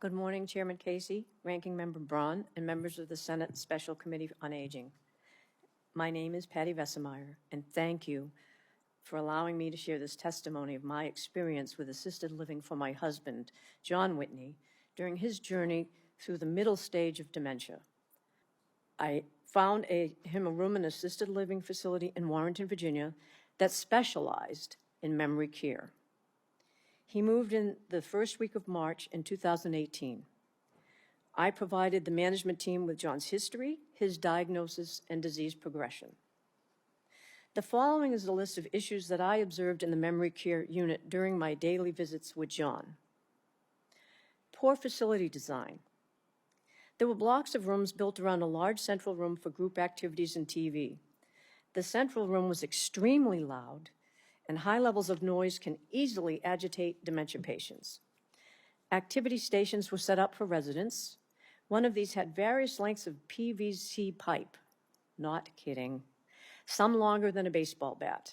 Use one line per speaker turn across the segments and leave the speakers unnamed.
Good morning, Chairman Casey, Ranking Member Braun, and members of the Senate Special Committee on Aging. My name is Patty Vessenmeyer, and thank you for allowing me to share this testimony of my experience with assisted living for my husband, John Whitney, during his journey through the middle stage of dementia. I found him a room in an assisted living facility in Warrenton, Virginia, that specialized in memory care. He moved in the first week of March in 2018. I provided the management team with John's history, his diagnosis, and disease progression. The following is a list of issues that I observed in the memory care unit during my daily visits with John. Poor facility design. There were blocks of rooms built around a large central room for group activities and TV. The central room was extremely loud, and high levels of noise can easily agitate dementia patients. Activity stations were set up for residents. One of these had various lengths of PVC pipe. Not kidding. Some longer than a baseball bat.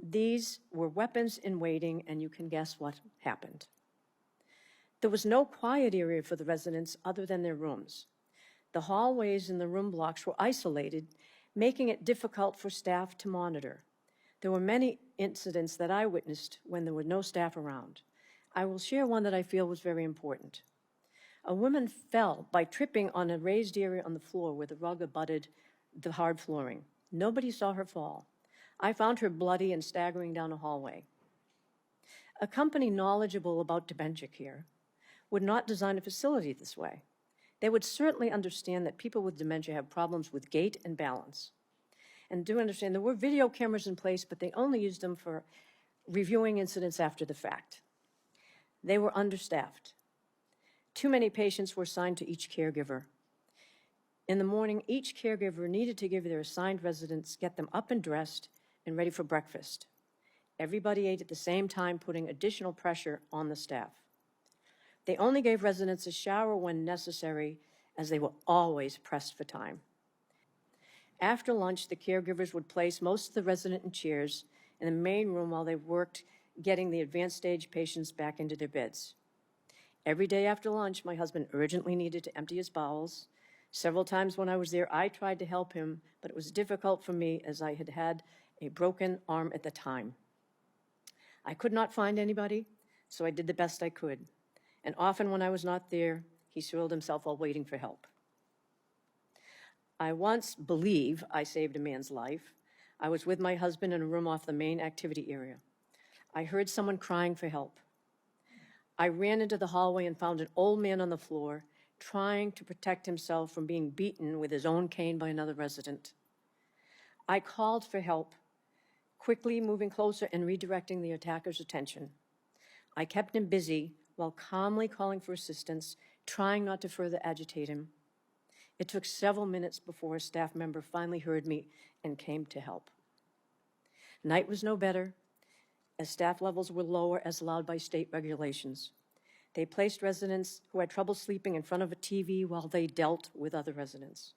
These were weapons in waiting, and you can guess what happened. There was no quiet area for the residents other than their rooms. The hallways and the room blocks were isolated, making it difficult for staff to monitor. There were many incidents that I witnessed when there were no staff around. I will share one that I feel was very important. A woman fell by tripping on a raised area on the floor where the rug abutted the hard flooring. Nobody saw her fall. I found her bloody and staggering down a hallway. A company knowledgeable about dementia care would not design a facility this way. They would certainly understand that people with dementia have problems with gait and balance. And do understand there were video cameras in place, but they only used them for reviewing incidents after the fact. They were understaffed. Too many patients were assigned to each caregiver. In the morning, each caregiver needed to give their assigned residents, get them up and dressed and ready for breakfast. Everybody ate at the same time, putting additional pressure on the staff. They only gave residents a shower when necessary, as they were always pressed for time. After lunch, the caregivers would place most of the residents in chairs in the main room while they worked getting the advanced stage patients back into their beds. Every day after lunch, my husband urgently needed to empty his bowels. Several times when I was there, I tried to help him, but it was difficult for me as I had had a broken arm at the time. I could not find anybody, so I did the best I could. And often when I was not there, he soiled himself while waiting for help. I once believe I saved a man's life. I was with my husband in a room off the main activity area. I heard someone crying for help. I ran into the hallway and found an old man on the floor trying to protect himself from being beaten with his own cane by another resident. I called for help, quickly moving closer and redirecting the attacker's attention. I kept him busy while calmly calling for assistance, trying not to further agitate him. It took several minutes before a staff member finally heard me and came to help. Night was no better, as staff levels were lower as allowed by state regulations. They placed residents who had trouble sleeping in front of a TV while they dealt with other residents.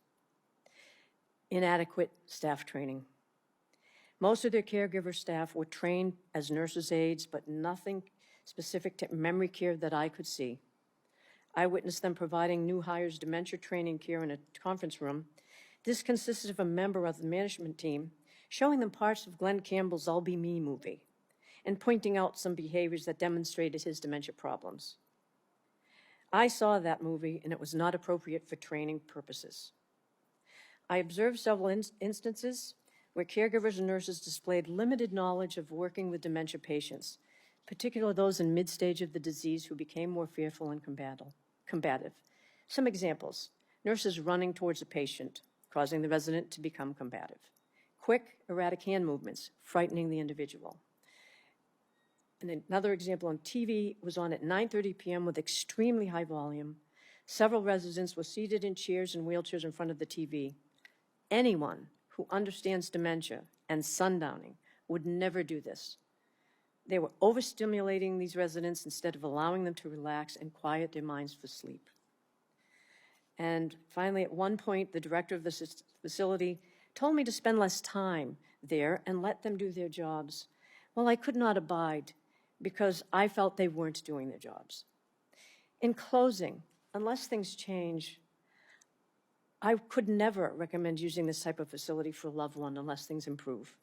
Inadequate staff training. Most of their caregiver staff were trained as nurses' aides, but nothing specific to memory care that I could see. I witnessed them providing new hires dementia training care in a conference room. This consisted of a member of the management team showing them parts of Glenn Campbell's I'll Be Me movie and pointing out some behaviors that demonstrated his dementia problems. I saw that movie, and it was not appropriate for training purposes. I observed several instances where caregivers and nurses displayed limited knowledge of working with dementia patients, particularly those in mid-stage of the disease who became more fearful and combative. Some examples: nurses running towards a patient, causing the resident to become combative. Quick, erratic hand movements, frightening the individual. And another example on TV was on at 9:30 p.m. with extremely high volume. Several residents were seated in chairs and wheelchairs in front of the TV. Anyone who understands dementia and sundowning would never do this. They were overstimulating these residents instead of allowing them to relax and quiet their minds for sleep. And finally, at one point, the director of the facility told me to spend less time there and let them do their jobs. Well, I could not abide because I felt they weren't doing their jobs. In closing, unless things change, I could never recommend using this type of facility for a loved one unless things improve.